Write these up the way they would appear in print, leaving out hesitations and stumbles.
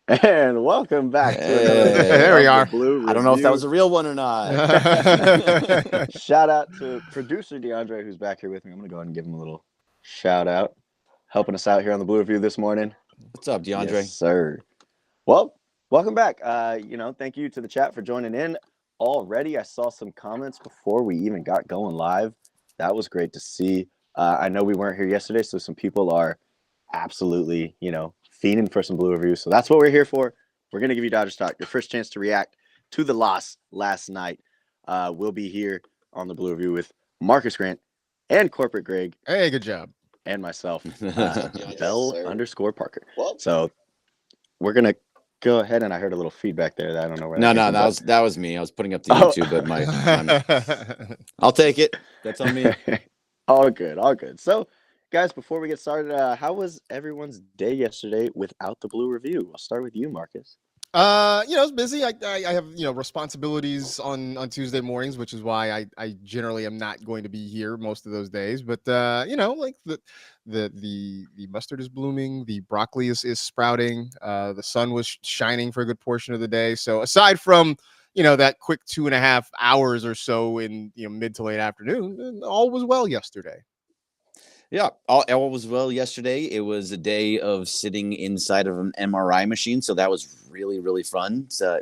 And welcome back to another Hey, edition there we of the are. Blue I don't know if that was Review. a real one or not. Shout out to producer DeAndre, who's back here with me. I'm going to go ahead and give him a little shout out, helping us out here on the Blue Review this morning. What's up, Yes, DeAndre? sir. Well, welcome back. Thank you to the chat for joining in. Already, I saw some comments before we even got going live. That was great to see. I know we weren't here yesterday, so some people are absolutely, fiending for some Blue Reviews. So that's what we're here for. We're going to give you Dodgers Talk, your first chance to react to the loss last night. We'll be here on the Blue Review with Marcus Grant and Corporate Greg Hey, good job. and myself, Yes, Bell_Parker. So we're going to go ahead, and I heard a little feedback there that I don't know where No, that came from, that was me. I was putting up the Oh. YouTube, but my I'll take it. That's on me. All good, all good. So, guys, before we get started, how was everyone's day yesterday without the Blue Review? I'll start with you, Marcus. It's busy. I have responsibilities on Tuesday mornings, which is why I generally am not going to be here most of those days. But like the mustard is blooming, the broccoli is sprouting, the sun was shining for a good portion of the day. So aside from that quick 2.5 hours or so in mid to late afternoon, all was well yesterday. Yeah, all was well yesterday. It was a day of sitting inside of an MRI machine, so that was really, really fun. So,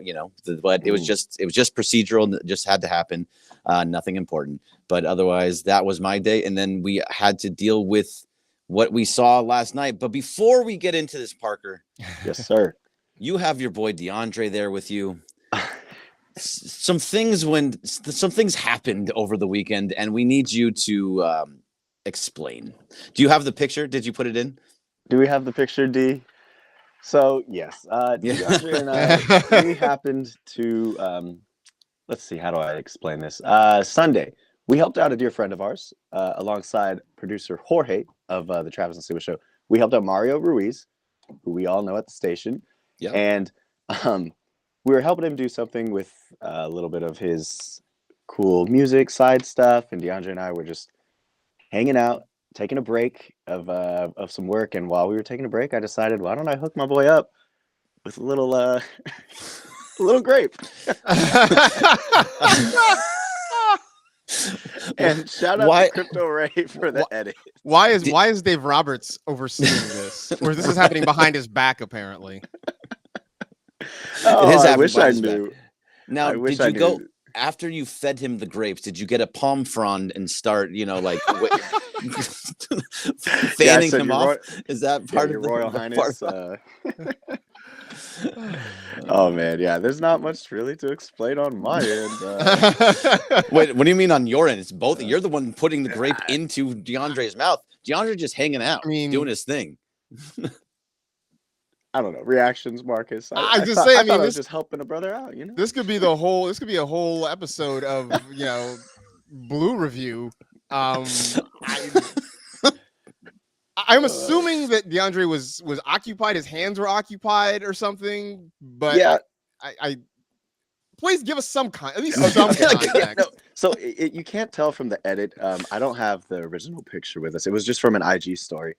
but it was just procedural, and it just had to happen. Nothing important, but otherwise, that was my day. And then we had to deal with what we saw last night. But before we get into this, Parker, Yes, sir. you have your boy DeAndre there with you. Some things happened over the weekend, and we need you to explain. Do you have the picture? Did you put it in? Do we have the picture, D? So, yes, DeAndre and I, we happened to, let's see, how do I explain this? Sunday, we helped out a dear friend of ours, alongside producer Jorge of the Travis and Sua Show. We helped out Mario Ruiz, who we all know at the station. Yeah. And we were helping him do something with a little bit of his cool music side stuff. And DeAndre and I were just hanging out, taking a break of some work, and while we were taking a break, I decided, why don't I hook my boy up with a little a little grape? And shout out to Crypto Ray for the edit. Why is Dave Roberts overseeing this? Or this is happening behind his back, apparently. Oh, It is I happening wish I behind his knew. Now, I wish did you I go knew. after you fed him the grapes? Did you get a palm frond and start, fanning him off? Is that part your of the Royal the Highness? part- Oh man, yeah. There's not much really to explain on my end. Wait, what do you mean on your end? It's both. You're the one putting the grape into DeAndre's mouth. DeAndre just hanging out, doing his thing. I don't know. Reactions, Marcus. I thought I was just helping a brother out. This could be a whole episode of Blue Review. I'm assuming that DeAndre was occupied. His hands were occupied or something. But yeah, I please give us some at least some context. Yeah, no. So you can't tell from the edit. I don't have the original picture with us. It was just from an IG story.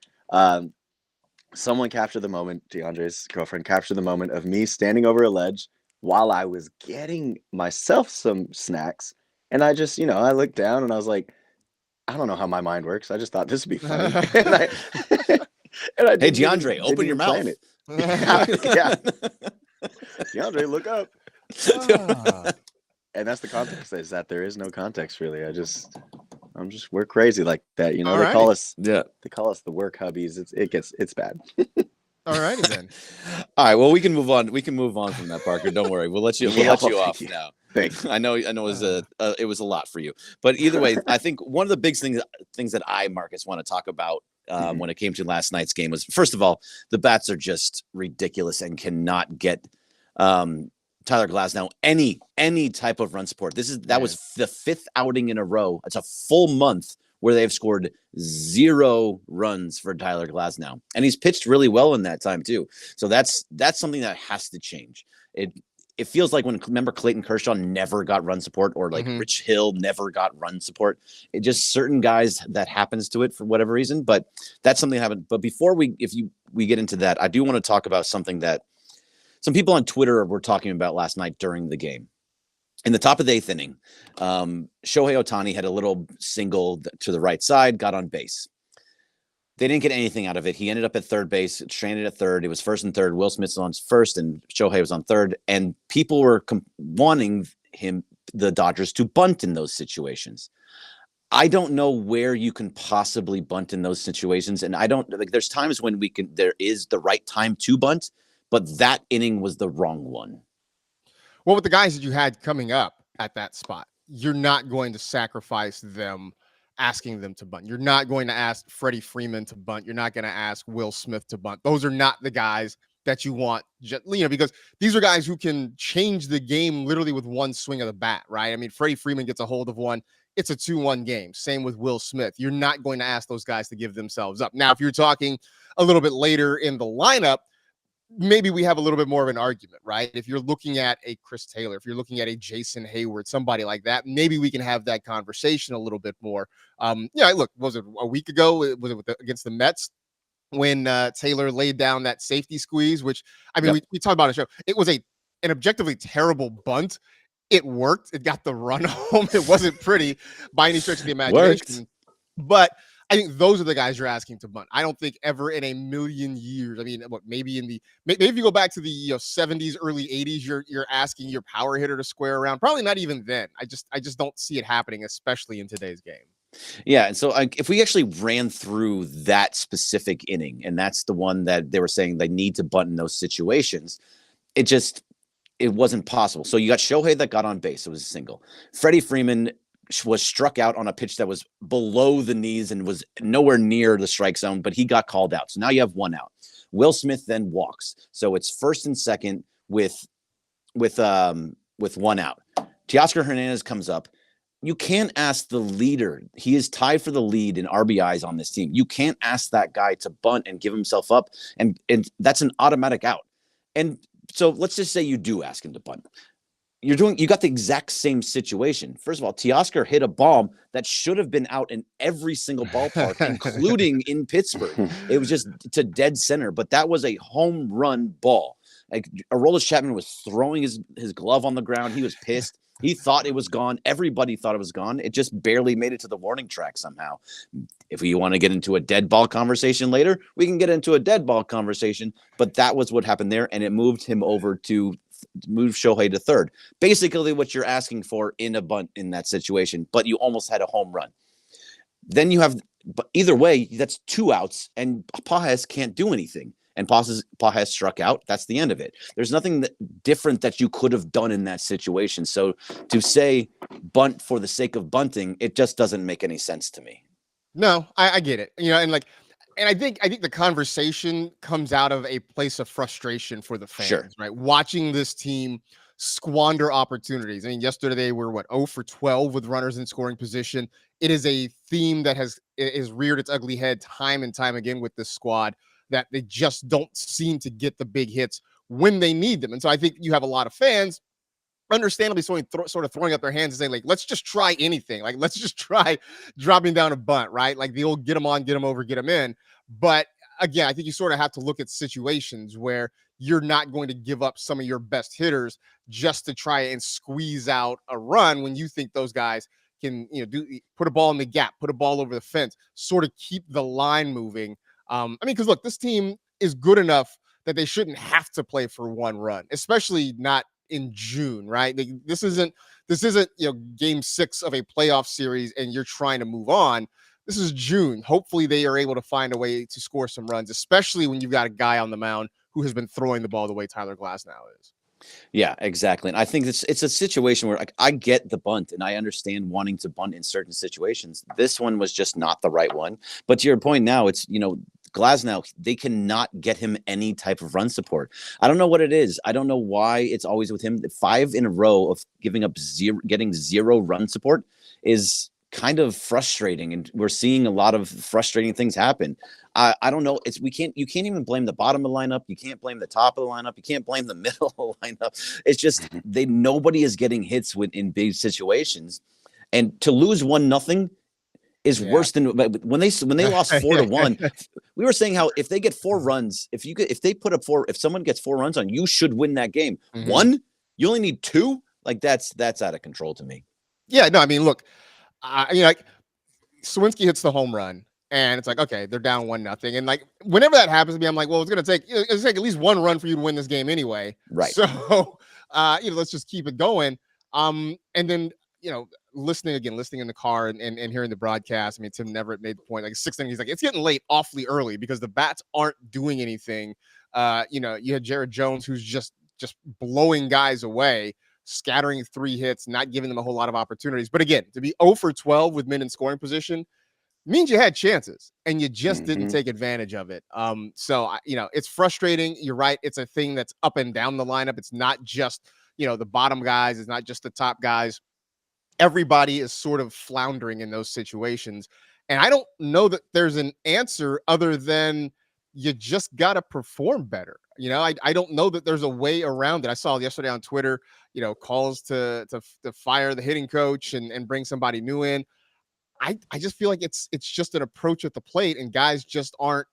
Someone captured the moment. DeAndre's girlfriend captured the moment of me standing over a ledge while I was getting myself some snacks, and I just, I looked down and I was like, I don't know how my mind works. I just thought this would be funny. and I Hey, DeAndre, open your mouth. Yeah. DeAndre, look up. And that's the context, is that there is no context really. We're crazy like that. They call us the work hubbies. It's bad. All righty then. All right. Well, we can move on. We can move on from that, Parker. Don't worry. We'll let you off now. Thanks. I know it was a lot for you, but either way, I think one of the big things that Marcus, want to talk about when it came to last night's game was, first of all, the bats are just ridiculous and cannot get Tyler Glasnow any type of run support. That was the fifth outing in a row. It's a full month where they've scored 0 runs for Tyler Glasnow, and he's pitched really well in that time too. So that's something that has to change. It feels like remember Clayton Kershaw never got run support, or like Rich Hill never got run support. It just certain guys that happens to it for whatever reason, but that's something that happened. But before we get into that, I do want to talk about something that some people on Twitter were talking about last night during the game. In the top of the 8th inning, Shohei Ohtani had a little single to the right side, got on base. They didn't get anything out of it. He ended up at third base, stranded at third. It was first and third. Will Smith was on first, and Shohei was on third. And people were wanting the Dodgers, to bunt in those situations. I don't know where you can possibly bunt in those situations. And I don't like, there's times when there is the right time to bunt, but that inning was the wrong one. Well, with the guys that you had coming up at that spot, you're not going to sacrifice them asking them to bunt. You're not going to ask Freddie Freeman to bunt. You're not going to ask Will Smith to bunt. Those are not the guys that you want, because these are guys who can change the game literally with one swing of the bat, right? I mean, Freddie Freeman gets a hold of one. It's a 2-1 game. Same with Will Smith. You're not going to ask those guys to give themselves up. Now, if you're talking a little bit later in the lineup, maybe we have a little bit more of an argument, right? If you're looking at a Chris Taylor, if you're looking at a Jason Hayward, somebody like that, maybe we can have that conversation a little bit more. Look, was it a week ago? Was it against the Mets when Taylor laid down that safety squeeze? Which, I mean, we talked about a show. It was an objectively terrible bunt. It worked. It got the run home. It wasn't pretty by any stretch of the imagination, but I think those are the guys you're asking to bunt. I don't think ever in a million years. I mean, maybe if you go back to the 70s, early 80s, you're asking your power hitter to square around. Probably not even then. I just don't see it happening, especially in today's game. Yeah, and so if we actually ran through that specific inning, and that's the one that they were saying they need to bunt in those situations, it wasn't possible. So you got Shohei that got on base. It was a single. Freddie Freeman was struck out on a pitch that was below the knees and was nowhere near the strike zone, but he got called out. So now you have 1 out. Will Smith then walks. So it's first and second with 1 out. Teoscar Hernandez comes up. You can't ask the leader. He is tied for the lead in RBIs on this team. You can't ask that guy to bunt and give himself up, and that's an automatic out. And so let's just say you do ask him to bunt. You got the exact same situation. First of all, Teoscar hit a bomb that should have been out in every single ballpark, including in Pittsburgh. It was just to dead center, but that was a home run ball. Like Aroldis Chapman was throwing his glove on the ground. He was pissed. He thought it was gone. Everybody thought it was gone. It just barely made it to the warning track somehow. If we want to get into a dead ball conversation later, we can get into a dead ball conversation, but that was what happened there, and it moved him over to move Shohei to third. Basically what you're asking for in a bunt in that situation, but you almost had a home run. Then you have, but either way, that's 2 outs, and Pages can't do anything. And Pages struck out. That's the end of it. There's nothing different that you could have done in that situation. So to say bunt for the sake of bunting, it just doesn't make any sense to me. No, I get it. And I think the conversation comes out of a place of frustration for the fans, right? Watching this team squander opportunities. I mean, yesterday they were 0 for 12 with runners in scoring position. It is a theme that is reared its ugly head time and time again with this squad, that they just don't seem to get the big hits when they need them. And so I think you have a lot of fans understandably sort of throwing up their hands and saying, like, let's just try anything. Like, let's just try dropping down a bunt, right? Like the old get them on, get them over, get them in. But again, I think you sort of have to look at situations where you're not going to give up some of your best hitters just to try and squeeze out a run when you think those guys can, put a ball in the gap, put a ball over the fence, sort of keep the line moving. Because look, this team is good enough that they shouldn't have to play for 1 run, especially not in June, right? This isn't game 6 of a playoff series and you're trying to move on. This is June. Hopefully they are able to find a way to score some runs, especially when you've got a guy on the mound who has been throwing the ball the way Tyler Glasnow is. Yeah, exactly. And I think it's a situation where I get the bunt and I understand wanting to bunt in certain situations. This one was just not the right one. But to your point now, it's, Glasnow, they cannot get him any type of run support. I don't know what it is. I don't know why it's always with him. 5 in a row of getting zero run support is kind of frustrating, and we're seeing a lot of frustrating things happen. I don't know. You can't even blame the bottom of the lineup. You can't blame the top of the lineup. You can't blame the middle of the lineup. It's just nobody is getting hits in big situations, and to lose 1-0, is worse than when they lost 4-1. We were saying how if they get 4 runs, if they put up 4, if someone gets 4 runs on you, should win that game. Mm-hmm. 1, you only need 2. Like that's out of control to me. Yeah, no, I mean, look, like Sawinski hits the home run, and it's like, okay, they're down 1-0, and like whenever that happens to me, I'm like, well, it's take at least 1 run for you to win this game anyway, right? So, let's just keep it going. And then listening in the car and hearing the broadcast. I mean, Tim Neverett made the point like 6 innings. He's like, it's getting late awfully early because the bats aren't doing anything. You had Jared Jones who's just blowing guys away, scattering 3 hits, not giving them a whole lot of opportunities. But again, to be 0 for 12 with men in scoring position means you had chances and you just didn't take advantage of it. So it's frustrating. You're right. It's a thing that's up and down the lineup. It's not just, the bottom guys. It's not just the top guys. Everybody is sort of floundering in those situations. And I don't know that there's an answer other than you just got to perform better. I don't know that there's a way around it. I saw yesterday on Twitter, calls to fire the hitting coach and bring somebody new in. I just feel like it's just an approach at the plate, and guys just aren't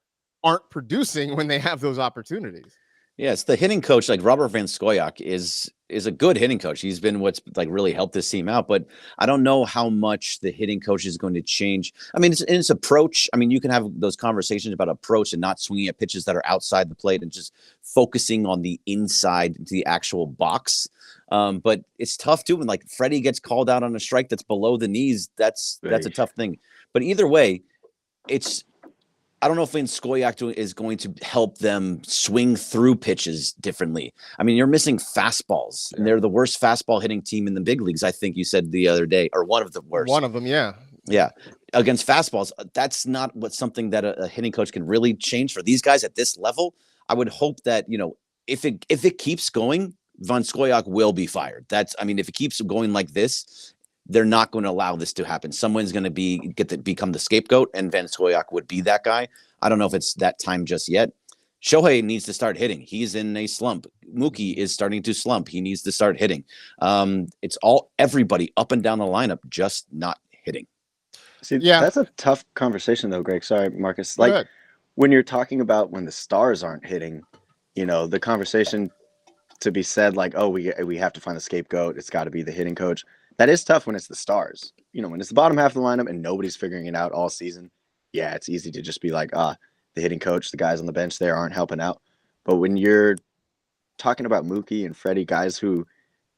producing when they have those opportunities. Yes, the hitting coach, like Robert Van Scoyoc, is a good hitting coach. He's been what's like really helped this team out, but I don't know how much the hitting coach is going to change. I mean, it's approach. I mean, you can have those conversations about approach and not swinging at pitches that are outside the plate and just focusing on the inside, the actual box. But it's tough too when like Freddie gets called out on a strike that's below the knees. That's a tough thing. But either way, I don't know if Van Scoyoc is going to help them swing through pitches differently. I mean, you're missing fastballs, and they're the worst fastball hitting team in the big leagues. I think you said the other day, or one of the worst. One of them, yeah. Yeah, against fastballs, that's not something that a hitting coach can really change for these guys at this level. I would hope that if it keeps going, Van Scoyoc will be fired. If it keeps going like this, they're not going to allow this to happen. Someone's going to become the scapegoat, and Van Scoyoc would be that guy. I don't know if it's that time just yet. Shohei needs to start hitting. He's in a slump. Mookie is starting to slump. He needs to start hitting. It's everybody up and down the lineup just not hitting. See, that's a tough conversation though, Greg. Sorry, Marcus. Like when you're talking about when the stars aren't hitting, the conversation to be said like, oh, we have to find a scapegoat. It's got to be the hitting coach. That is tough when it's the stars. When it's the bottom half of the lineup and nobody's figuring it out all season. Yeah, it's easy to just be like, the hitting coach, the guys on the bench there aren't helping out. But when you're talking about Mookie and Freddie, guys who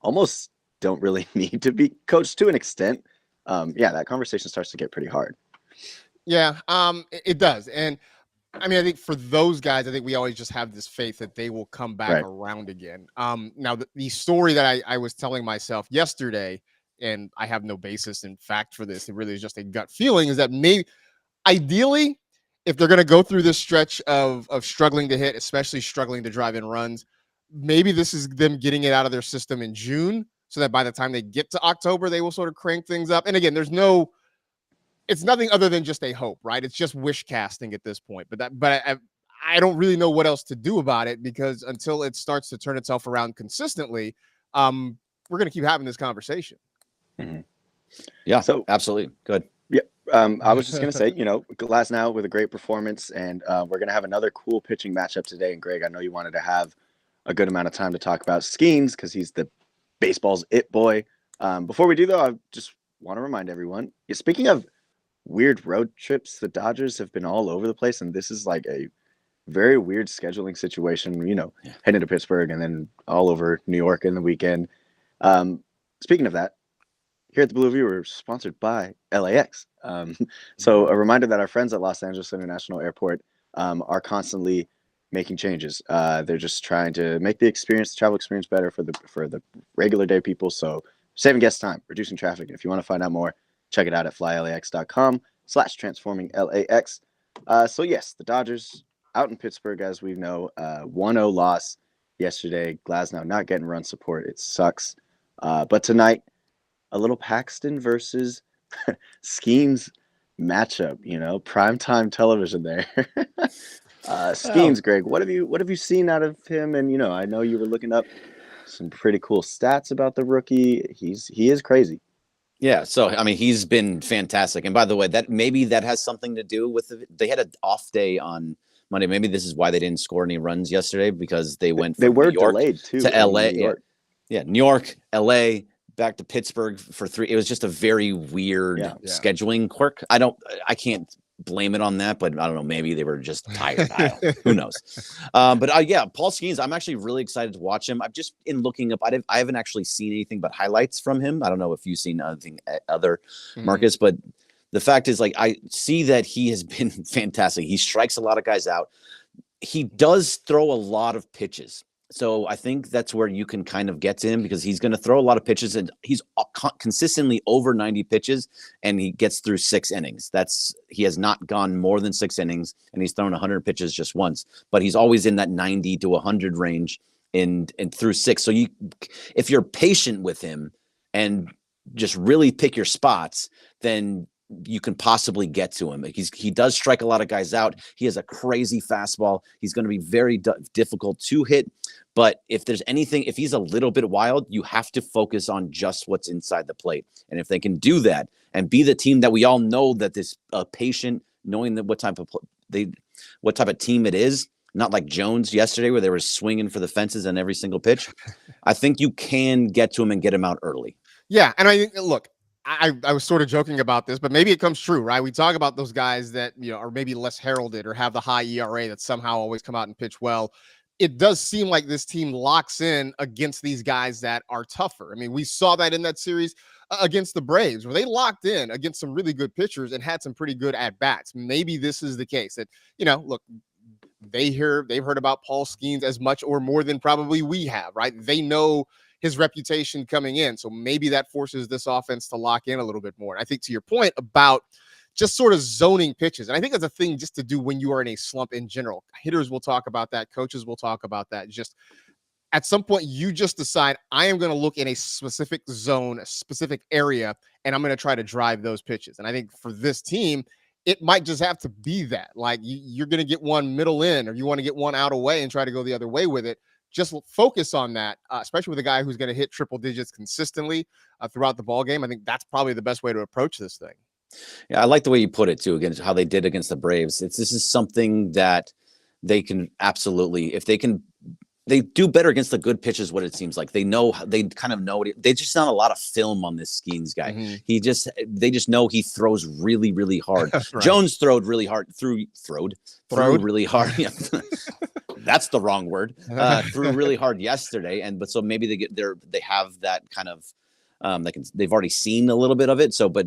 almost don't really need to be coached to an extent, that conversation starts to get pretty hard. Yeah, it does. And I mean, I think for those guys, I think we always just have this faith that they will come back around again. Now, the story that I was telling myself yesterday, and I have no basis in fact for this, it really is just a gut feeling, is that ideally, if they're going to go through this stretch of struggling to hit, especially struggling to drive in runs, maybe this is them getting it out of their system in June so that by the time they get to October, they will sort of crank things up. And again, it's nothing other than just a hope, right? It's just wish casting at this point. But I don't really know what else to do about it, because until it starts to turn itself around consistently, we're going to keep having this conversation. Mm-hmm. Yeah, so absolutely. Good. Yeah. I was just going to say, Glasnow with a great performance, and we're going to have another cool pitching matchup today. And Greg, I know you wanted to have a good amount of time to talk about Skeens because he's the baseball's it boy. Before we do, though, I just want to remind everyone, speaking of weird road trips, the Dodgers have been all over the place, and this is like a very weird scheduling situation, heading to Pittsburgh and then all over New York in the weekend. Speaking of that, here at the Blue View, we're sponsored by LAX. So a reminder that our friends at Los Angeles International Airport are constantly making changes. They're just trying to make the travel experience better for the regular day people. So saving guest time, reducing traffic. And if you want to find out more, check it out at flylax.com/transforminglax. So yes, the Dodgers out in Pittsburgh, as we know, 1-0 loss yesterday. Glasnow not getting run support. It sucks. But tonight, a little Paxton versus Skeens matchup, primetime television there. Skeens, Greg, what have you seen out of him? And I know you were looking up some pretty cool stats about the rookie. He is crazy. Yeah, so I mean, he's been fantastic. And by the way, that has something to do with they had an off day on Monday. Maybe this is why they didn't score any runs yesterday, because they went They from New were York delayed too to in LA. New Yeah, York. yeah, New York, LA, back to Pittsburgh for 3. It was just a very weird Yeah. scheduling quirk. I can't blame it on that, but I don't know. Maybe they were just tired. Who knows? But yeah, Paul Skeens, I'm actually really excited to watch him. I've just in looking up, I haven't actually seen anything but highlights from him. I don't know if you've seen anything other Marcus, but the fact is, like, I see that he has been fantastic. He strikes a lot of guys out. He does throw a lot of pitches. So I think that's where you can kind of get to him, because he's going to throw a lot of pitches, and he's consistently over 90 pitches, and he gets through 6 innings. He has not gone more than 6 innings, and he's thrown 100 pitches just once, but he's always in that 90 to 100 range and through 6. So if you're patient with him and just really pick your spots, then you can possibly get to him. He does strike a lot of guys out. He has a crazy fastball. He's going to be very difficult to hit. But if he's a little bit wild, you have to focus on just what's inside the plate. And if they can do that and be the team that we all know, that this patient, knowing that what type of team it is, not like Jones yesterday where they were swinging for the fences on every single pitch. I think you can get to him and get him out early. Yeah, and I think, look, I was sort of joking about this, but maybe it comes true, right? We talk about those guys that, are maybe less heralded or have the high ERA that somehow always come out and pitch well. It does seem like this team locks in against these guys that are tougher. I mean, we saw that in that series against the Braves, where they locked in against some really good pitchers and had some pretty good at bats. Maybe this is the case that, look, they've heard about Paul Skeens as much or more than probably we have, right? They know his reputation coming in. So maybe that forces this offense to lock in a little bit more. And I think to your point about just sort of zoning pitches, and I think that's a thing just to do when you are in a slump in general. Hitters will talk about that. Coaches will talk about that. Just at some point, you just decide, I am going to look in a specific zone, a specific area, and I'm going to try to drive those pitches. And I think for this team, it might just have to be that. Like, you're going to get one middle in, or you want to get one out away and try to go the other way with it. Just focus on that, especially with a guy who's going to hit triple digits consistently throughout the ball game. I think that's probably the best way to approach this thing. Yeah, I like the way you put it too, against how they did against the Braves. This is something that they can absolutely, if they do better against the good pitches. What it seems like they kind of know it. They just not a lot of film on this Skeens guy. Mm-hmm. They just know he throws really, really hard. Right. Jones throwed really hard, threw really hard. Yeah. That's the wrong word. Threw really hard yesterday, but so maybe they have that kind of they've already seen a little bit of it. So, but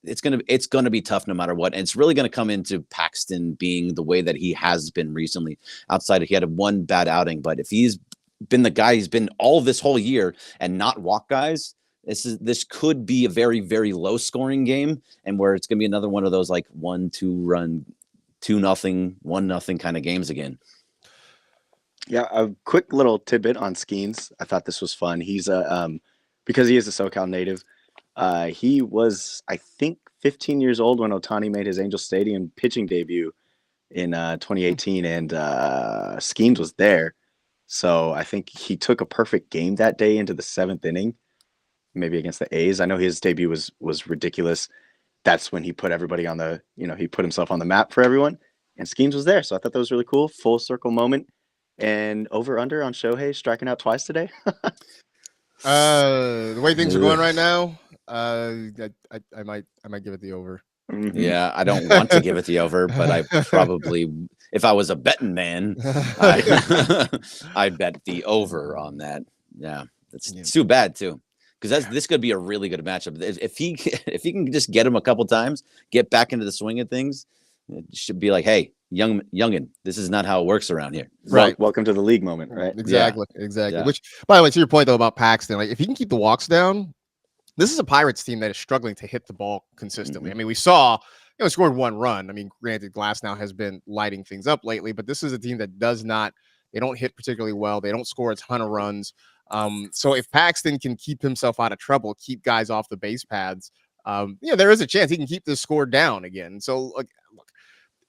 it's gonna be tough no matter what, and it's really gonna come into Paxton being the way that he has been recently. Outside, he had one bad outing, but if he's been the guy he's been all this whole year and not walk guys, this could be a very, very low scoring game, and where it's gonna be another one of those like 1-2 run, 2-0, 1-0 kind of games again. Yeah, a quick little tidbit on Skeens. I thought this was fun. He's because he is a SoCal native. He was, I think, 15 years old when Ohtani made his Angel Stadium pitching debut in 2018, and Skeens was there. So I think he took a perfect game that day into the 7th inning, maybe against the A's. I know his debut was ridiculous. That's when he put everybody on he put himself on the map for everyone, and Skeens was there. So I thought that was really cool. Full circle moment. And over under on Shohei striking out twice today. The way things are going right now, I might give it the over. Mm-hmm. Yeah, I don't want to give it the over, but I probably, if I was a betting man, I'd bet the over on that. Yeah, it's too bad too, because this could be a really good matchup. If he can just get him a couple times, get back into the swing of things, it should be like, hey, youngin, this is not how it works around here. Right. Welcome to the league moment, right? Exactly. Yeah. Which, by the way, to your point though about Paxton, like if he can keep the walks down, this is a Pirates team that is struggling to hit the ball consistently. Mm-hmm. I mean, we saw, scored 1 run. I mean, granted, Glasnow has been lighting things up lately, but this is a team that they don't hit particularly well. They don't score a ton of runs. So if Paxton can keep himself out of trouble, keep guys off the base paths, there is a chance he can keep this score down again. So look,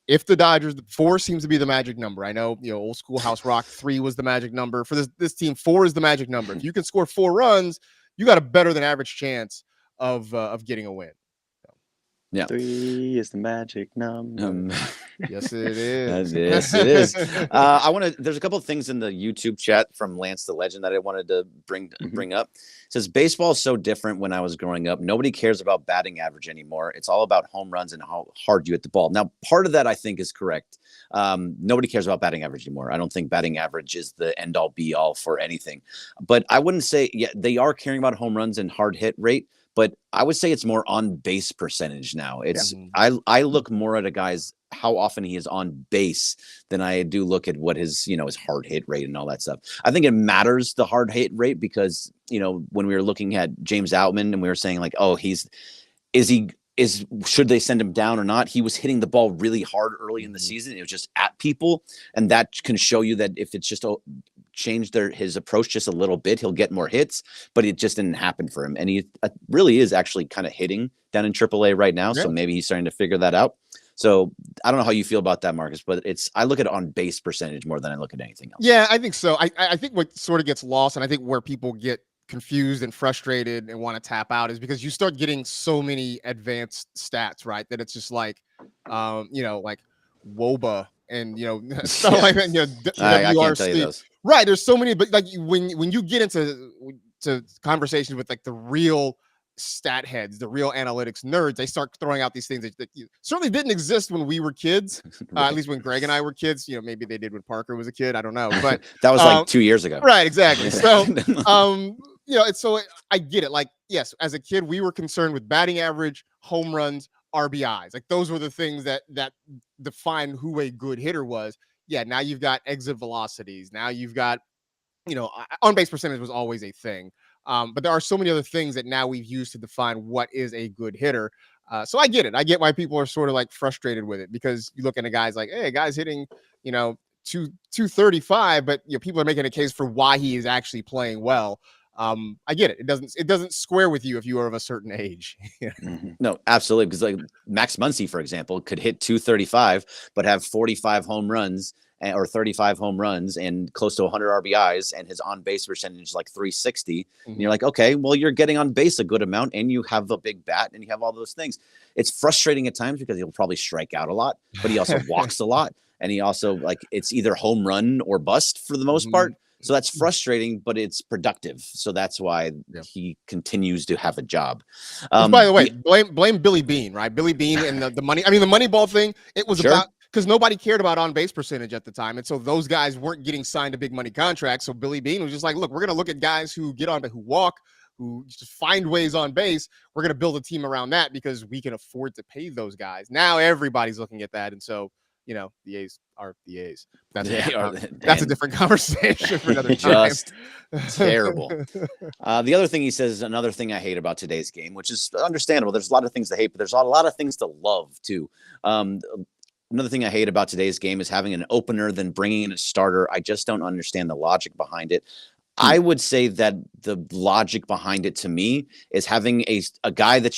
if the Dodgers, 4 seems to be the magic number. I know, old school House Rock, 3 was the magic number. For this team, 4 is the magic number. If you can score 4 runs, you got a better than average chance of getting a win. Yeah. 3 is the magic number. Yes, it is. Yes, it is. There's a couple of things in the YouTube chat from Lance the Legend that I wanted to bring up. It says baseball is so different when I was growing up. Nobody cares about batting average anymore. It's all about home runs and how hard you hit the ball. Now, part of that I think is correct. Nobody cares about batting average anymore. I don't think batting average is the end all be all for anything. But I wouldn't say they are caring about home runs and hard hit rate. But I would say it's more on base percentage now. It's I look more at a guy's how often he is on base than I do look at what his hard hit rate and all that stuff. I think it matters the hard hit rate because when we were looking at James Outman and we were saying like, oh, should they send him down or not? He was hitting the ball really hard early in the season. It was just at people, and that can show you that if it's just change his approach just a little bit, he'll get more hits, but it just didn't happen for him. And he really is actually kind of hitting down in AAA right now. So maybe he's starting to figure that out. So I don't know how you feel about that, Marcus, but I look at it on base percentage more than I look at anything else. Yeah, I think so. I think what sort of gets lost, and I think where people get confused and frustrated and want to tap out is because you start getting so many advanced stats, right? That it's just like, like WOBA and stuff like that. I can't tell you those. Right. There's so many, but like when you get into conversations with like the real stat heads, the real analytics nerds, they start throwing out these things that certainly didn't exist when we were kids. Right. At least when Greg and I were kids, maybe they did when Parker was a kid. I don't know, but that was like 2 years ago. Right. Exactly. So, I get it. Like, yes, as a kid, we were concerned with batting average, home runs, RBIs. Like those were the things that define who a good hitter was. Yeah. Now you've got exit velocities. Now you've got, on base percentage was always a thing. But there are so many other things that now we've used to define what is a good hitter. So I get it. I get why people are sort of like frustrated with it because you look at a guy's like, hey, a guy's hitting, 235, but people are making a case for why he is actually playing well. I get it. It doesn't square with you if you are of a certain age. No, absolutely. Because like Max Muncy, for example, could hit 235, but have 45 home runs or 35 home runs and close to 100 RBIs, and his on base percentage is like 360. And you're like, okay, well, you're getting on base a good amount, and you have a big bat, and you have all those things. It's frustrating at times because he'll probably strike out a lot, but he also walks a lot, and he also it's either home run or bust for the most part. So that's frustrating, but it's productive. So that's why he continues to have a job. By the way, blame Billy Beane, right? Billy Beane and the money. I mean, the Moneyball thing, it was about because nobody cared about on-base percentage at the time. And so those guys weren't getting signed to big money contracts. So Billy Beane was just like, look, we're going to look at guys who get on, who walk, who just find ways on base. We're going to build a team around that because we can afford to pay those guys. Now everybody's looking at that. And so, the A's are the A's. That's a different conversation for another time. Just terrible. The other thing he says is another thing I hate about today's game, which is understandable. There's a lot of things to hate, but there's a lot of things to love too. Another thing I hate about today's game is having an opener, then bringing in a starter. I just don't understand the logic behind it. I would say that the logic behind it to me is having a guy that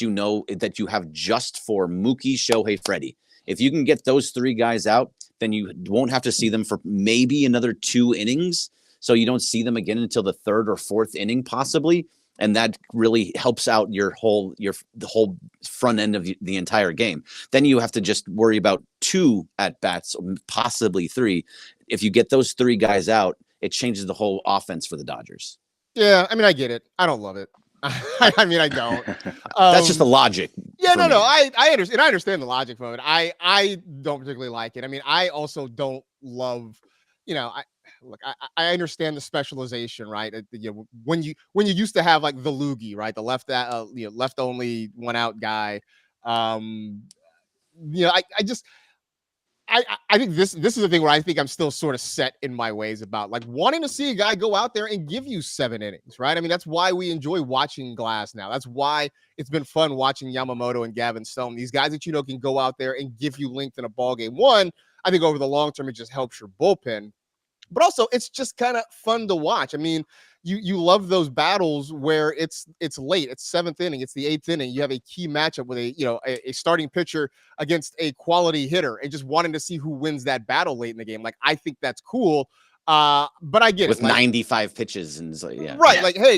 that you have just for Mookie, Shohei, Freddie. If you can get those three guys out, then you won't have to see them for maybe another 2 innings. So you don't see them again until the 3rd or 4th inning, possibly. And that really helps out the whole front end of the entire game. Then you have to just worry about 2 at bats, possibly 3. If you get those 3 guys out, it changes the whole offense for the Dodgers. Yeah, I mean, I get it. I don't love it. I mean, I don't. That's just the logic. Yeah, no. I understand. I understand the logic from it. I don't particularly like it. I mean, I also don't love. I understand the specialization, right? When you used to have like the loogie, right, the left only 1 out guy. I think this is the thing where I think I'm still sort of set in my ways about like wanting to see a guy go out there and give you 7 innings, right? I mean, that's why we enjoy watching Glasnow. That's why it's been fun watching Yamamoto and Gavin Stone. These guys that can go out there and give you length in a ball game. One, I think over the long term, it just helps your bullpen. But also, it's just kind of fun to watch. I mean, you love those battles where it's late, it's 7th inning, it's the 8th inning. You have a key matchup with a starting pitcher against a quality hitter, and just wanting to see who wins that battle late in the game. Like, I think that's cool. But I get with it. Like, 95 pitches and so, yeah. right. Yeah. Like, hey,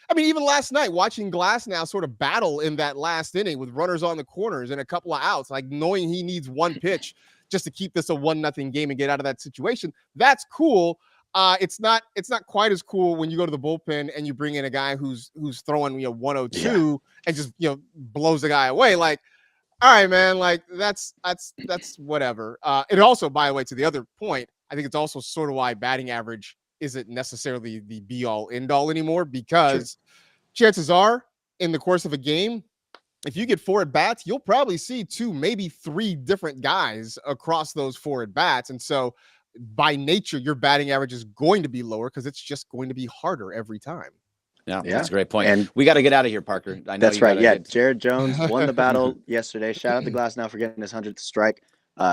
I mean, even last night watching Glasnow sort of battle in that last inning with runners on the corners and a couple of outs, like knowing he needs one pitch just to keep this a 1-0 game and get out of that situation. That's cool. It's not quite as cool when you go to the bullpen and you bring in a guy who's throwing 102 and just blows the guy away. Like, all right, man, like that's whatever. It also, by the way, to the other point, I think it's also sort of why batting average isn't necessarily the be all end all anymore, because chances are in the course of a game, if you get 4 at bats, you'll probably see 2, maybe 3 different guys across those 4 at bats. And so by nature, your batting average is going to be lower because it's just going to be harder every time. Yeah, that's a great point. And we got to get out of here, Parker. I know that's right. Yeah, get... Jared Jones won the battle yesterday. Shout out to Glasnow for getting his 100th strike.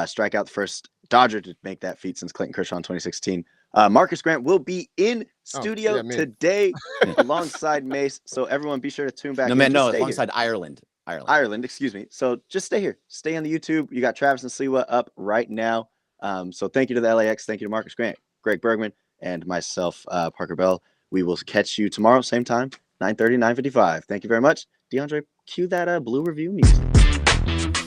Strike out the first Dodger to make that feat since Clayton Kershaw in 2016. Marcus Grant will be in studio today alongside Mace. So everyone be sure to tune back. Alongside Ireland. Ireland, excuse me. So just stay here. Stay on the YouTube. You got Travis and Sliwa up right now. So thank you to the LAX. Thank you to Marcus Grant, Greg Bergman, and myself, Parker Bell. We will catch you tomorrow, same time, 9:30, 9:55. Thank you very much. DeAndre, cue that blue review music.